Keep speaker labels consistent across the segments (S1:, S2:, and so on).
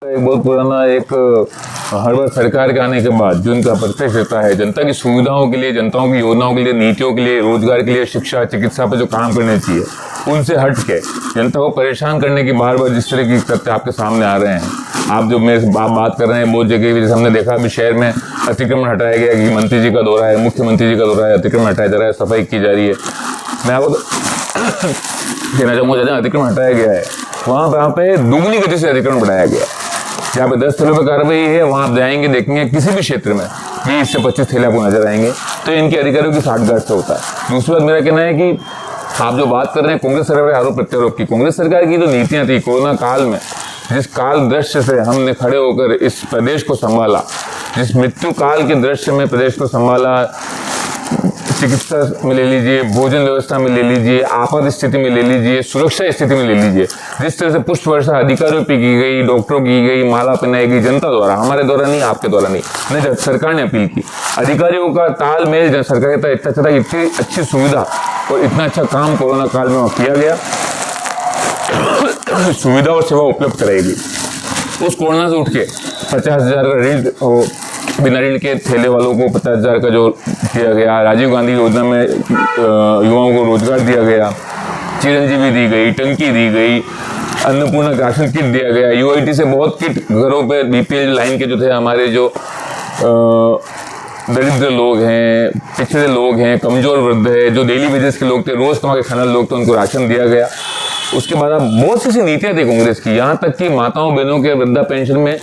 S1: एक बहुत पुराना हर बार सरकार के आने के बाद जो इनका प्रत्यक्ष रहता है जनता की सुविधाओं के लिए, जनताओं की योजनाओं के लिए, नीतियों के लिए, रोजगार के लिए, शिक्षा चिकित्सा पर जो काम करने चाहिए उनसे हट के जनता को परेशान करने की बार बार जिस तरह की तथ्य आपके सामने आ रहे हैं, आप जो मेरे बात कर रहे हैं बहुत जगह जैसे हमने देखा अभी शहर में अतिक्रमण हटाया गया कि मंत्री जी का दौरा है, मुख्यमंत्री जी का दौरा है, अतिक्रमण हटाया जा रहा है, सफाई की जा रही है। मैं आपको कहना चाहूँगा जहाँ अतिक्रमण हटाया गया है वहाँ पे दुगनी गति से अतिक्रमण बढ़ाया गया। जहाँ पे 10 थैलों पर कार्रवाई है वहाँ आप जाएंगे देखेंगे किसी भी क्षेत्र में 20 से 25 थैले आपको नजर आएंगे। तो इनके अधिकारियों की साठगांठ से होता है। दूसरी बात मेरा कहना है कि आप जो बात कर रहे हैं कांग्रेस सरकार के आरोप प्रत्यारोप की, कांग्रेस सरकार की जो नीतियां थी कोरोना काल में, जिस काल दृश्य से हमने खड़े होकर इस प्रदेश को संभाला, जिस मृत्यु काल के दृश्य में प्रदेश को संभाला, चिकित्सा में ले लीजिए, भोजन व्यवस्था में ले लीजिए, आपात स्थिति में ले लीजिए, सुरक्षा स्थिति में ले लीजिए, जिस तरह से पुष्प वर्षा अधिकारियों पे की गई, डॉक्टरों की गई, माला पहनाई गई जनता द्वारा, हमारे द्वारा नहीं, आपके द्वारा नहीं, जब सरकार ने अपील की, अधिकारियों का तालमेल सरकार के इतना अच्छा, इतनी अच्छी सुविधा और इतना अच्छा काम कोरोना काल में किया गया, सुविधा और सेवा उपलब्ध कराएगी। उस कोरोना से उठ के 50,000 का ऋण, बिना ऋण के थैले वालों को 50,000 का जो दिया गया, राजीव गांधी योजना में युवाओं को रोजगार दिया गया, चिरंजीवी दी गई, टंकी दी गई, अन्नपूर्णा राशन किट दिया गया, यूआईटी से बहुत किट घरों पे बीपीएल लाइन के जो थे हमारे जो दरिद्र लोग हैं, पिछड़े लोग हैं, कमजोर वृद्ध है, जो डेली वेजेस के लोग थे, रोज कमा के खाने वाले लोग थे, उनको राशन दिया गया। उसके बाद बहुत सी नीतियां थी कांग्रेस की, यहाँ तक कि माताओं बहनों के वृद्धा पेंशन में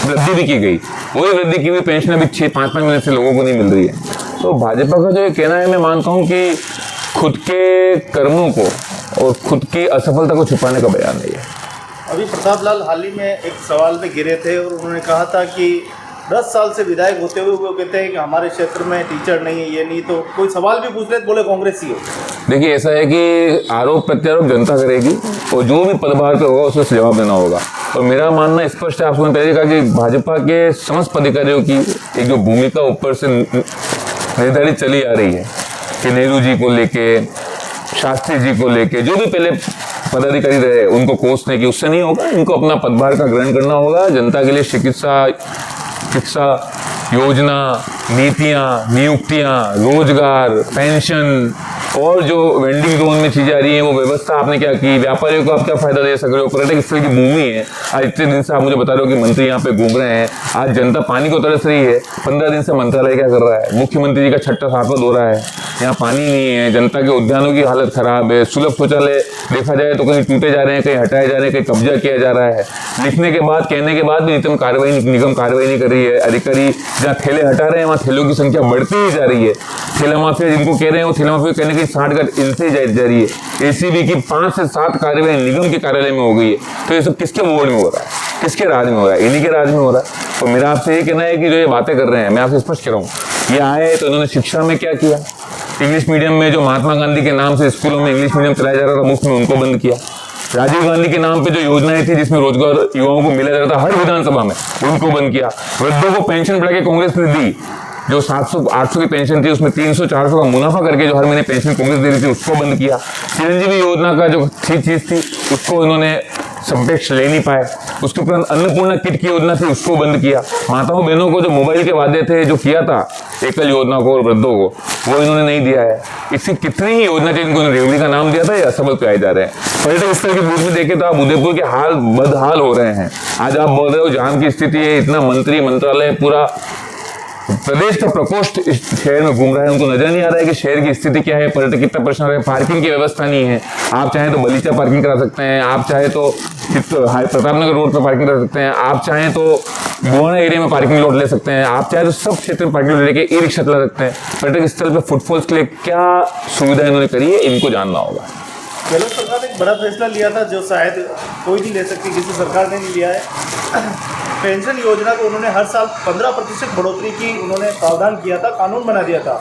S1: वृद्धि भी की गई। वही वृद्धि की हुई पेंशन अभी 6-5 महीने से लोगों को नहीं मिल रही है। तो भाजपा का जो ये कहना है, मैं मानता हूँ कि खुद के कर्मों को और खुद की असफलता को छुपाने का बयान है ये।
S2: अभी प्रताप लाल हाल ही में एक सवाल पे गिरे थे और उन्होंने कहा था कि 10 साल से विधायक होते हुए वो कहते हैं कि हमारे क्षेत्र में टीचर नहीं है, ये नहीं, तो कोई सवाल भी पूछ रहे तो बोले कांग्रेस ही हो।
S1: देखिए ऐसा है कि आरोप प्रत्यारोप जनता करेगी और जो भी पदभार पे होगा उसको जवाब देना होगा। और मेरा मानना स्पष्ट है, आपने पहले कहा कि भाजपा के समस्त पदाधिकारियों की एक जो भूमिका ऊपर से निर्धारित चली आ रही है कि नेहरू जी को लेके, शास्त्री जी को लेके, जो भी पहले पदाधिकारी रहे उनको कोसने की, उससे नहीं होगा। इनको अपना पदभार का ग्रहण करना होगा। जनता के लिए शिक्षा योजना, नीतियां, नियुक्तियां, रोजगार, पेंशन और जो वेंडिंग जोन में चीजें आ रही हैं वो व्यवस्था आपने क्या की, व्यापारियों को आप क्या फायदा दे सक रहे हो, पर्यटक स्थल की भूमि है। आज इतने दिन से आप मुझे बता रहे हो कि मंत्री यहाँ पे घूम रहे हैं, आज जनता पानी को तरस रही है। 15 दिन से मंत्रालय क्या कर रहा है, मुख्यमंत्री जी का 6वां दौरा है, यहाँ पानी नहीं है, जनता के उद्यानों की हालत खराब है, सुलभ शौचालय देखा जाए तो कहीं टूटे जा रहे हैं, कहीं हटाए जा रहे हैं, कहीं कब्जा किया जा रहा है। लिखने के बाद, कहने के बाद भी निगम कार्रवाई नहीं कर रही है। अधिकारी जहाँ थैले हटा रहे हैं वहाँ थैलों की संख्या बढ़ती ही जा रही है। थैला माफिया जिनको कह रहे हैं वो थैला माफिया कहने की 60 इनसे जा रही है। एसीबी की 5 से 7 कार्रवाई निगम के कार्यालय में हो गई है। तो ये सब किसके बोर्ड में हो रहा है, किसके राज में हो रहा है? इन्हीं के राज में हो रहा है। तो मेरा आपसे ये कहना है कि जो ये बातें कर रहे हैं, मैं आपसे स्पष्ट कह रहा हूँ, ये आए तो इन्होंने शिक्षा में क्या किया, इंग्लिश मीडियम में जो महात्मा गांधी के नाम से स्कूलों में इंग्लिश मीडियम चलाया जा रहा था मुफ्त में, उनको बंद किया। राजीव गांधी के नाम पे जो योजनाएं थी जिसमें रोजगार युवाओं को मिला जा रहा था हर विधानसभा में, उनको बंद किया। वृद्धों को पेंशन बढ़ा के कांग्रेस ने दी, जो 700-800 की पेंशन थी उसमें 300-400 का मुनाफा करके जो हर महीने पेंशन कांग्रेस दे रही थी उसको बंद किया। चिरंजीवी योजना का जो चीज थी उसको इन्होंने संपेक्ष ले नहीं पाए। उसके उपरांत अन्नपूर्णा किट की योजना थी उसको बंद किया। माताओं बहनों को जो मोबाइल के वादे थे जो किया था एकल योजना को और वृद्धों को, वो इन्होंने नहीं दिया है। इसकी कितनी ही योजना थी इनको रेवड़ी का नाम दिया था, ये असफल पे आए जा रहे हैं। पर्यटक स्थल के रूप में देखे तो आप उदयपुर के हाल बदहाल हो रहे हैं। आज आप बोल रहे हो जाम की स्थिति है, इतना मंत्री मंत्रालय पूरा प्रदेश का प्रकोष्ठ इस शहर में घूम रहा है, उनको नजर नहीं आ रहा है कि शहर की स्थिति क्या है, पर्यटक कितना परेशान है। पार्किंग की व्यवस्था नहीं है। आप चाहें तो बलीचा पार्किंग करा सकते हैं, आप चाहे तो प्रतापनगर रोड पर पार्किंग करा सकते हैं, आप चाहें तो गोवाना एरिया में पार्किंग लॉट ले सकते हैं, आप चाहे तो सब क्षेत्र में पार्किंग लॉट लेके ई रिक्शा चला सकते हैं। पर्यटक स्थल पर फुटफॉल्स के लिए क्या सुविधा इन्होंने करी है, इनको जानना होगा।
S2: गहलोत सरकार ने एक बड़ा फैसला लिया था जो शायद कोई नहीं ले सकती, किसी सरकार ने नहीं लिया है। पेंशन योजना को उन्होंने हर साल 15% बढ़ोतरी की उन्होंने प्रावधान किया था, कानून बना दिया था।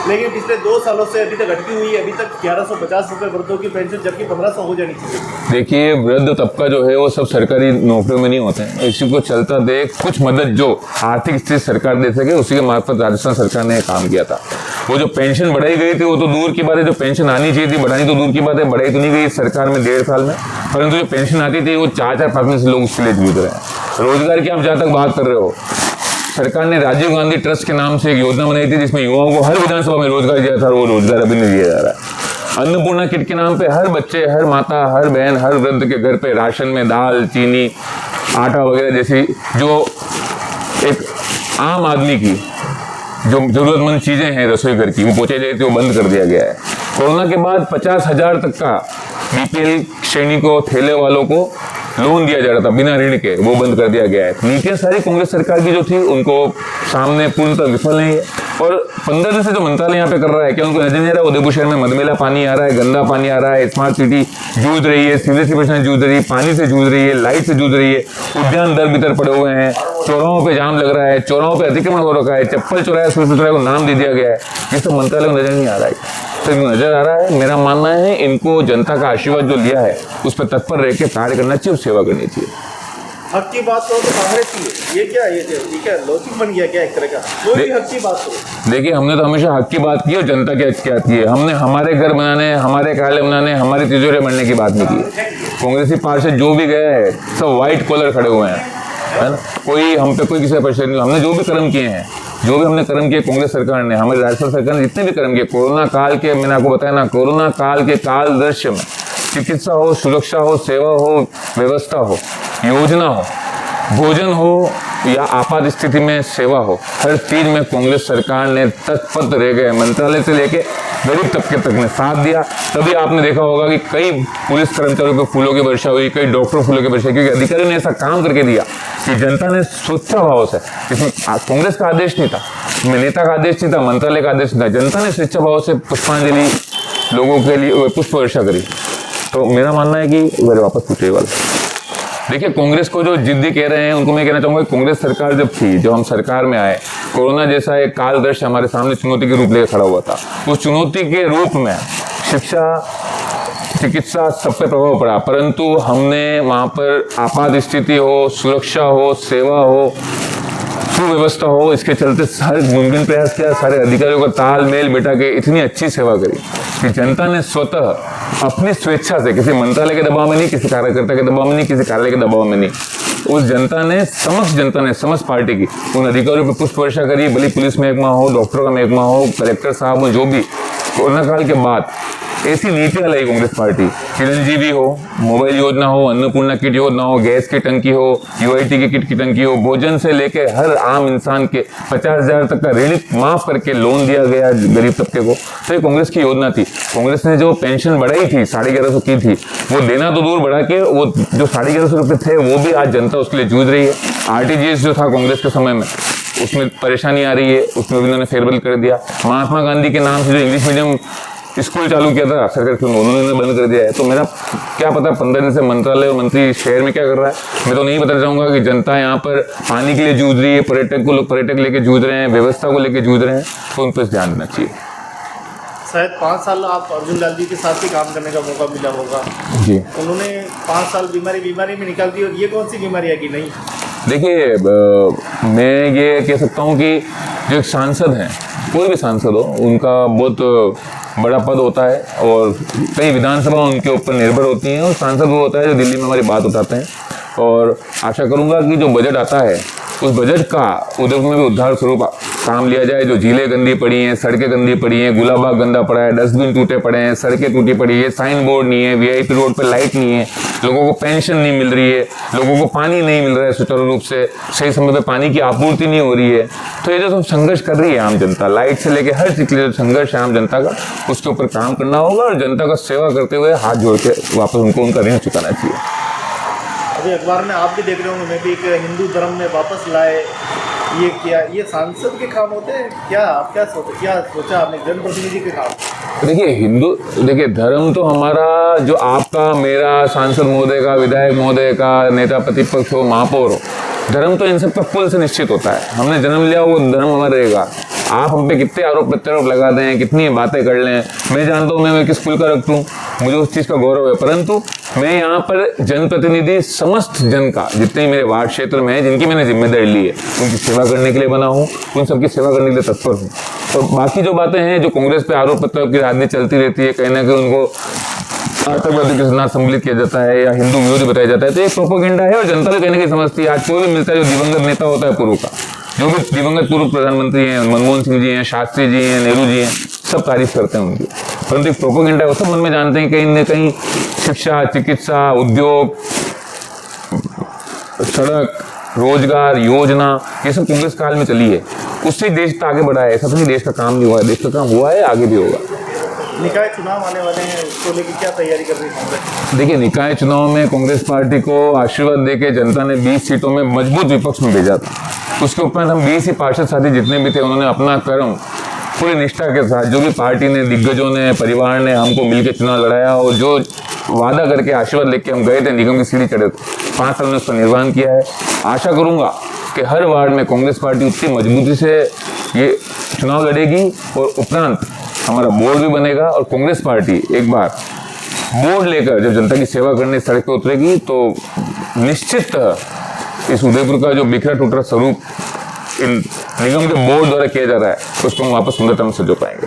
S2: लेकिन पिछले 2 सालों से अभी तक अटकी हुई है। अभी तक 1150 रुपये वृद्धों की पेंशन, जबकि 1500 हो जानी चाहिए।
S1: देखिए वृद्ध तबका जो है वो सब सरकारी नौकरियों में नहीं होते हैं। इसी को चलता देख कुछ मदद जो आर्थिक स्थिति सरकार दे सके उसी के मार्फत राजस्थान सरकार ने काम किया था। वो जो पेंशन बढ़ाई गई थी वो तो दूर की बात है, जो पेंशन आनी चाहिए थी बढ़ानी तो दूर की बात है, बढ़ाई तो नहीं गई सरकार में 1.5 साल में, परंतु जो पेंशन आती थी वो 4-4-5 महीने से लोग उसके लिए जूझ रहे हैं। रोजगार की आप जहाँ तक बात कर रहे हो, सरकार ने राजीव गांधी ट्रस्ट के नाम से एक योजना बनाई थी जिसमें युवाओं को हर विधानसभा में रोजगार दिया था, वो रोजगार अभी नहीं दिया जा रहा है। अन्नपूर्णा किट के नाम पे हर बच्चे, हर माता, हर बहन, हर वृद्ध के घर पे राशन में दाल, चीनी, आटा वगैरह जैसी जो एक आम आदमी की जो जरूरतमंद चीजें हैं रसोई घर की, वो पहुंचाई जाती थी, वो बंद कर दिया गया है। कोरोना के बाद 50,000 तक का बीपीएल श्रेणी को, ठेले वालों को लोन दिया जा रहा था बिना ऋण के, वो बंद कर दिया गया है। नीतियां सारी कांग्रेस सरकार की जो थी उनको सामने पूर्णतः विफल नहीं है। और 15 दिन से जो मंत्रालय यहाँ पे कर रहा है, क्या उनको नजर नहीं आ रहा है? उदयपुर शहर में मधमेला पानी आ रहा है, गंदा पानी आ रहा है, स्मार्ट सिटी जूझ रही है, सीवरेज की परेशानी जूझ रही है, पानी से जूझ रही है, लाइट से जूझ रही है, उद्यान दर बितर पड़े हुए हैं, चौराहों पे जाम लग रहा है, चौराहों पे अतिक्रमण हो रखा है, चप्पल चौराहे, सूरज चौराहे को नाम दे दिया गया है। ये सब मंत्रालय को नजर नहीं आ रहा है। तो इनको नजर आ रहा है। मेरा मानना है इनको जनता का आशीर्वाद जो लिया है उस पर तत्पर रह के कार्य करना चाहिए और सेवा करनी चाहिए।
S2: हक की बात करो तो कांग्रेस की है। ये क्या लॉजिक बन गया क्या एक तरह का? कोई भी हक की बात करो।
S1: देखिए, हमने तो हमेशा हक की बात की और जनता की क्या की है। हमने हमारे घर बनाने, हमारे कार्यालय बनाने, हमारी तिजोरी बनने की बात नहीं की। कांग्रेसी पार्षद जो भी गए हैं सब व्हाइट कॉलर खड़े हुए हैं, है ना। कोई हम पे कोई किसी का परेशानी नहीं। हमने जो भी कर्म किए हैं, जो भी हमने कर्म किए, कांग्रेस सरकार ने, हमारी राज्य सरकार ने जितने भी कर्म किए, कोरोना काल के, मैंने आपको बताया ना, कोरोना काल के काल दृश्य में चिकित्सा हो, सुरक्षा हो, सेवा हो, व्यवस्था हो, योजना हो, भोजन हो या आपात स्थिति में सेवा हो, हर चीज में कांग्रेस सरकार ने तत्पर रह गए। मंत्रालय से लेके गरीब तबके तक ने साथ दिया। तभी आपने देखा होगा कि कई पुलिस कर्मचारियों को फूलों की वर्षा हुई, कई डॉक्टरों फूलों की वर्षा, क्योंकि अधिकारियों ने ऐसा काम करके दिया कि जनता ने स्वेच्छा भाव से, इसमें कांग्रेस का आदेश नहीं था, नेता का आदेश नहीं था, मंत्रालय का आदेश नहीं था, जनता ने स्वेच्छा भाव से पुष्पांजलि लोगों के लिए पुष्प वर्षा करी। तो मेरा मानना है कि मेरे वापस पूछे वाला, देखिए, कांग्रेस को जो जिद्दी कह रहे हैं उनको मैं कहना चाहूंगा, कांग्रेस सरकार जब थी, जो हम सरकार में आए, कोरोना जैसा एक काल दृश्य हमारे सामने चुनौती के रूप लेकर खड़ा हुआ था। उस चुनौती के रूप में शिक्षा, चिकित्सा सब पे प्रभाव पड़ा, परंतु हमने वहाँ पर आपात स्थिति हो, सुरक्षा हो, सेवा हो, सुव्यवस्था हो, इसके चलते हर मुमकिन प्रयास किया, सारे अधिकारियों का तालमेल बिठा के इतनी अच्छी सेवा करी कि जनता ने स्वतः अपनी स्वेच्छा से, किसी मंत्रालय के दबाव में नहीं, किसी कार्यकर्ता के दबाव में नहीं, किसी कार्यालय के दबाव में नहीं, उस जनता ने, समस्त पार्टी की उन अधिकारियों पर पुष्प वर्षा करी, भले पुलिस महकमा हो, डॉक्टरों का महकमा हो, कलेक्टर साहब हो, जो भी। कोरोना काल के बाद ऐसी नीतियां लाई कांग्रेस पार्टी, चिरंजीवी हो, मोबाइल योजना हो, अन्नपूर्णा किट योजना हो, गैस की टंकी हो, यूआईटी की किट की टंकी हो, भोजन से लेके हर आम इंसान के 50,000 तक का ऋण माफ करके लोन दिया गया गरीब तबके को। तो ये कांग्रेस की योजना थी। कांग्रेस ने जो पेंशन बढ़ाई थी, 1150 की थी, वो देना तो दूर बढ़ा के, वो जो 1150 रुपये थे वो भी आज जनता उसके लिए जूझ रही है। आरटीजीएस जो था कांग्रेस के समय में, उसमें परेशानी आ रही है, उसमें भी उन्होंने फेरबदल कर दिया। महात्मा गांधी के नाम से जो इंग्लिश मीडियम स्कूल चालू किया था सरकार की, उन्होंने बंद कर दिया है। तो मेरा क्या पता 15 दिन से मंत्रालय और मंत्री शहर में क्या कर रहा है। मैं तो नहीं बताना चाहूंगा कि जनता यहाँ पर पानी के लिए जूझ रही है, पर्यटक लेके जूझ रहे हैं, व्यवस्था को लेके जूझ रहे हैं, तो उन पर ध्यान देना चाहिए।
S2: शायद 5 साल आप अर्जुन लाल जी के साथ ही काम करने का मौका मिला होगा
S1: जी।
S2: उन्होंने 5 साल बीमारी में निकाल दी, और ये कौन सी बीमारी है कि नहीं?
S1: देखिए, मैं ये कह सकता हूँ कि जो एक सांसद हैं, कोई भी सांसद हो, उनका बहुत बड़ा पद होता है और कई विधानसभा उनके ऊपर निर्भर होती हैं, और सांसद वो होता है जो दिल्ली में हमारी बात उठाते हैं। और आशा करूंगा कि जो बजट आता है उस बजट का उदयपुर में भी उद्धार स्वरूप काम लिया जाए। जो झीलें गंदी पड़ी हैं, सड़कें गंदी पड़ी हैं, गुलाबाग गंदा पड़ा है, डस्टबिन टूटे पड़े हैं, सड़कें टूटी पड़ी है, साइन बोर्ड नहीं है, वीआईपी रोड पर लाइट नहीं है, लोगों को पेंशन नहीं मिल रही है, लोगों को पानी नहीं मिल रहा है सुचारू रूप से, सही समय पे पानी की आपूर्ति नहीं हो रही है। तो ये जो सब संघर्ष कर रही है आम जनता, लाइट से लेके हर चीज के लिए जो संघर्ष है आम जनता का, उसके ऊपर काम करना होगा और जनता का सेवा करते हुए हाथ जोड़ के वापस उनको उनका ऋण चुकाना चाहिए।
S2: अभी अखबार में आप भी देख रहे होंगे, मैं भी एक हिंदू धर्म में वापस लाए, ये क्या, ये सांसद के काम होते हैं क्या? आप क्या सोचा आपने जनप्रतिनिधि के काम?
S1: देखिए, धर्म तो हमारा, जो आपका, मेरा, सांसद महोदय का, विधायक महोदय का, नेता प्रतिपक्ष हो, महापौर हो, धर्म तो इन सब का पुल से निश्चित होता है। हमने जन्म लिया, वो धर्म हमारा रहेगा। आप हम पे कितने आरोप प्रत्यारोप लगा दें, कितनी बातें कर लें, मैं जानता हूँ मैं किस कुल का रख दूँ, मुझे उस चीज़ का गौरव है, परंतु मैं यहाँ पर जनप्रतिनिधि समस्त जन का, जितने मेरे वार्ड क्षेत्र में है, जिनकी मैंने जिम्मेदारी ली है, उनकी सेवा करने के लिए बना हूँ, उन सबकी सेवा करने के लिए तत्पर हूँ। और बाकी जो बातें हैं, जो कांग्रेस पे आरोप प्रत्यारोप की राजनीति चलती रहती है, कहीं ना कहीं उनको आतंकवादी के साथ सम्मिलित किया जाता है या हिंदू विरोधी बताया जाता है, तो ये प्रोपोगेंडा है और जनता भी कहने की समझती है। आज कोई भी मिलता है जो दिवंगत नेता होता है पूर्व का, जो भी दिवंगत पूर्व प्रधानमंत्री हैं, मनमोहन सिंह जी हैं, शास्त्री जी हैं, नेहरू जी हैं, सब तारीफ करते हैं उनकी। परंतु एक प्रोपोगेंडा है, वो सब मन में जानते हैं कहीं न कहीं शिक्षा, चिकित्सा, उद्योग, सड़क, रोजगार योजना, ये सब कांग्रेस काल में चली है, उससे देश का आगे बढ़ा है। ऐसा तो नहीं देश का काम नहीं हुआ है, देश का काम हुआ है, आगे भी होगा।
S2: निकाय चुनाव आने वाले हैं, उसको लेकर क्या तैयारी कर रही है कांग्रेस?
S1: देखिए, निकाय चुनाव में कांग्रेस पार्टी को आशीर्वाद देके जनता ने 20 सीटों में मजबूत विपक्ष में भेजा था। उसके उपरांत हम 20 ही पार्षद साथी जितने भी थे, उन्होंने अपना कर्म पूरी निष्ठा के साथ, जो भी पार्टी ने, दिग्गजों ने, परिवार ने हमको मिलकर चुनाव लड़ाया और जो वादा करके आशीर्वाद लेके हम गए थे, निगम की सीढ़ी चढ़े थे, 5 साल में उसका निर्वहन किया है। आशा करूंगा कि हर वार्ड में कांग्रेस पार्टी उतनी मजबूती से ये चुनाव लड़ेगी और उपरांत हमारा बोर्ड भी बनेगा और कांग्रेस पार्टी एक बार बोर्ड लेकर जब जनता की सेवा करने सड़क पर उतरेगी तो निश्चित इस उदयपुर का जो बिखरा टूटा स्वरूप इन निगम के बोर्ड द्वारा किया जा रहा है, उसको हम वापस सुंदरता में सजो पाएंगे।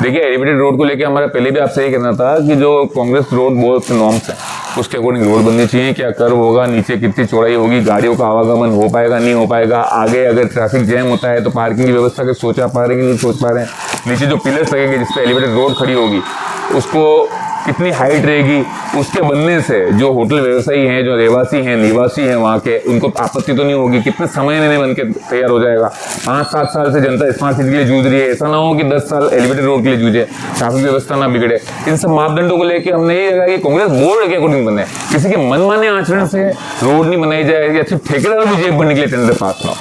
S1: देखिए, एलिवेटेड रोड को लेकर हमारा पहले भी आपसे ये कहना था कि जो कांग्रेस रोड बोर्ड के नॉर्म्स हैं उसके अकॉर्डिंग रोड बननी चाहिए। क्या कर्व होगा, नीचे कितनी चौड़ाई होगी, गाड़ियों का आवागमन हो पाएगा, नहीं हो पाएगा, आगे अगर ट्रैफिक जैम होता है तो पार्किंग की व्यवस्था के सोचा पा रहे हैं कि नहीं सोच पा रहे हैं, नीचे जो पिलर्स लगेंगे जिस पर एलिवेटेड रोड खड़ी होगी उसको कितनी हाइट रहेगी, उसके बनने से जो होटल व्यवसायी हैं, जो रहवासी हैं, निवासी हैं वहाँ के, उनको आपत्ति तो नहीं होगी। कितने समय में बन के तैयार हो जाएगा। 5-7 साल से जनता स्मार्ट सिटी के लिए जूझ रही है, ऐसा ना हो कि 10 साल एलिवेटेड रोड के लिए जूझे, ट्रैफिक व्यवस्था ना बिगड़े। इन सब मापदंडों को लेकर हमने ये लगा कि कांग्रेस बोर्ड के अकॉर्डिंग बने, किसी के मनमाने आचरण से रोड नहीं बनाई जाए या सिर्फ ठेकेदार भी जेब भरने के लिए टेंडर पास ना हो।